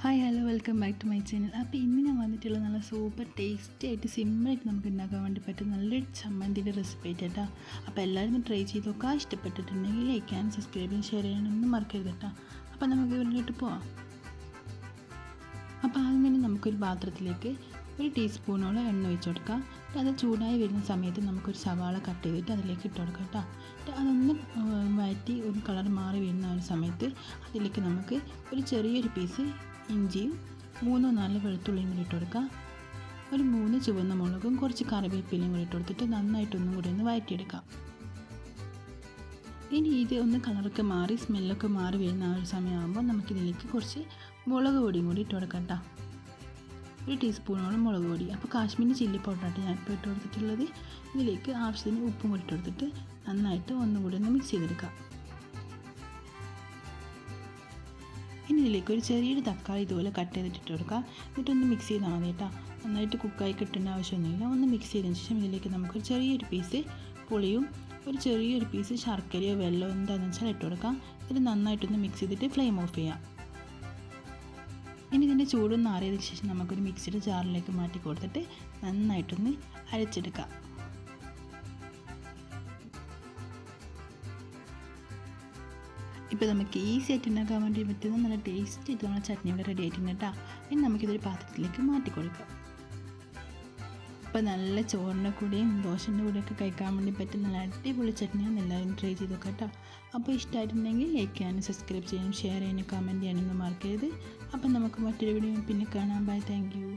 Hi hello welcome back to my channel. അപ്പോൾ ഇന്ന് ഞാൻ വന്നിട്ടുള്ള നല്ല സൂപ്പർ ടേസ്റ്റി ആയിട്ട് സിമ്പിളായിട്ട് നമുക്ക് ഉണ്ടാക്കാൻ വേണ്ടി പറ്റും നല്ലൊരു ചമ്മന്തിയുടെ റെസിപ്പി ആയിട്ട് കേട്ടോ. അപ്പോൾ എല്ലാവരും ട്രൈ ചെയ്ത് നോക്കുക. ഇഷ്ടപ്പെട്ടിട്ടുണ്ടെങ്കിൽ ലൈക്ക് ചെയ്യാനും സബ്സ്ക്രൈബ് ചെയ്യാനും ഷെയർ ചെയ്യാനൊന്നും മറക്കരുത് കേട്ടോ. അപ്പോൾ നമുക്ക് ഇതിലോട്ട് പോവാം. അപ്പോൾ ആദ്യം തന്നെ നമുക്കൊരു പാത്രത്തിലേക്ക് 1 ടീസ്പൂണോളം എണ്ണ ഒഴിച്ച് കൊടുക്കാം. അത് ചൂടായി വരുന്ന സമയത്ത് നമുക്കൊരു സവാള കട്ട് ചെയ്തിട്ട് അതിലേക്ക് ഇട്ട് കൊടുക്കാം കേട്ടോ. അതൊന്ന് വഴറ്റി ഒരു കളർ മാറി വരുന്ന ഒരു സമയത്ത് അതിലേക്ക് നമുക്ക് ഒരു ചെറിയൊരു പീസ് ഇഞ്ചിയും 3-4 വെളുത്തുള്ളിയും കൂടി ഇട്ട് കൊടുക്കുക. ഒരു 3 ചുവന്ന മുളകും കുറച്ച് കറിവേപ്പിലയും കൂടി ഇട്ട് കൊടുത്തിട്ട് നന്നായിട്ടൊന്നും കൂടി ഒന്ന് വഴറ്റിയെടുക്കാം. ഇനി ഇത് ഒന്ന് കളറൊക്കെ മാറി സ്മെല്ലൊക്കെ മാറി വരുന്ന ആ ഒരു സമയമാകുമ്പോൾ നമുക്കിതിലേക്ക് കുറച്ച് മുളക് പൊടിയും കൂടി ഇട്ട് കൊടുക്കാം കേട്ടോ. 1 ടീസ്പൂണോളം മുളക് പൊടി. അപ്പോൾ കാശ്മീരി ചില്ലി പൗഡറായിട്ട് ഞാനിപ്പോൾ ഇട്ട് കൊടുത്തിട്ടുള്ളത്. ഇതിലേക്ക് ആവശ്യത്തിന് ഉപ്പും കൂടി ഇട്ട് കൊടുത്തിട്ട് നന്നായിട്ട് ഒന്നുകൂടി ഒന്ന് മിക്സ് ചെയ്തെടുക്കാം. ഇനി ഇതിലേക്ക് ഒരു ചെറിയൊരു തക്കാളി ഇതുപോലെ കട്ട് ചെയ്തിട്ട് ഇട്ട് കൊടുക്കാം. എന്നിട്ടൊന്ന് മിക്സ് ചെയ്താൽ മതി കേട്ടോ. നന്നായിട്ട് കുക്കായി കിട്ടേണ്ട ആവശ്യമൊന്നുമില്ല. ഒന്ന് മിക്സ് ചെയ്തതിന് ശേഷം ഇതിലേക്ക് നമുക്കൊരു ചെറിയൊരു പീസ് പുളിയും ഒരു ചെറിയൊരു പീസ് ശർക്കരയോ വെള്ളമോ എന്താണെന്ന് വെച്ചാൽ ഇട്ട് കൊടുക്കാം. ഇത് നന്നായിട്ടൊന്ന് മിക്സ് ചെയ്തിട്ട് ഫ്ലെയിം ഓഫ് ചെയ്യാം. ഇനി ഇതിൻ്റെ ചൂടൊന്ന് ആറിയതിന് ശേഷം നമുക്കൊരു മിക്സിയുടെ ജാറിലേക്ക് മാറ്റി കൊടുത്തിട്ട് നന്നായിട്ടൊന്ന് അരച്ചെടുക്കാം. ഇപ്പോൾ നമുക്ക് ഈസി ആയിട്ട് ഉണ്ടാക്കാൻ വേണ്ടി പറ്റുന്ന നല്ല ടേസ്റ്റ് ആയിട്ട് നമ്മുടെ ചട്നി ഇവിടെ റെഡി ആയിട്ടുണ്ട് കേട്ടോ. ഇനി നമുക്കിതൊരു പാത്രത്തിലേക്ക് മാറ്റി കൊടുക്കാം. അപ്പോൾ നല്ല ചോറിൻ്റെ കൂടെയും ദോശൻ്റെ കൂടെയൊക്കെ കഴിക്കാൻ വേണ്ടി പറ്റുന്ന നല്ല അടിപൊളി ചട്നിയാണ്. എല്ലാവരും ട്രൈ ചെയ്ത് നോക്കാം കേട്ടോ. അപ്പോൾ ഇഷ്ടമായിട്ടുണ്ടെങ്കിൽ ലൈക്ക് ചെയ്യാനും സബ്സ്ക്രൈബ് ചെയ്യാനും ഷെയർ ചെയ്യാനും കമൻറ്റ് ചെയ്യാനൊന്നും മറക്കരുത്. അപ്പോൾ നമുക്ക് മറ്റൊരു വീഡിയോ പിന്നെ കാണാം. Bye, thank U.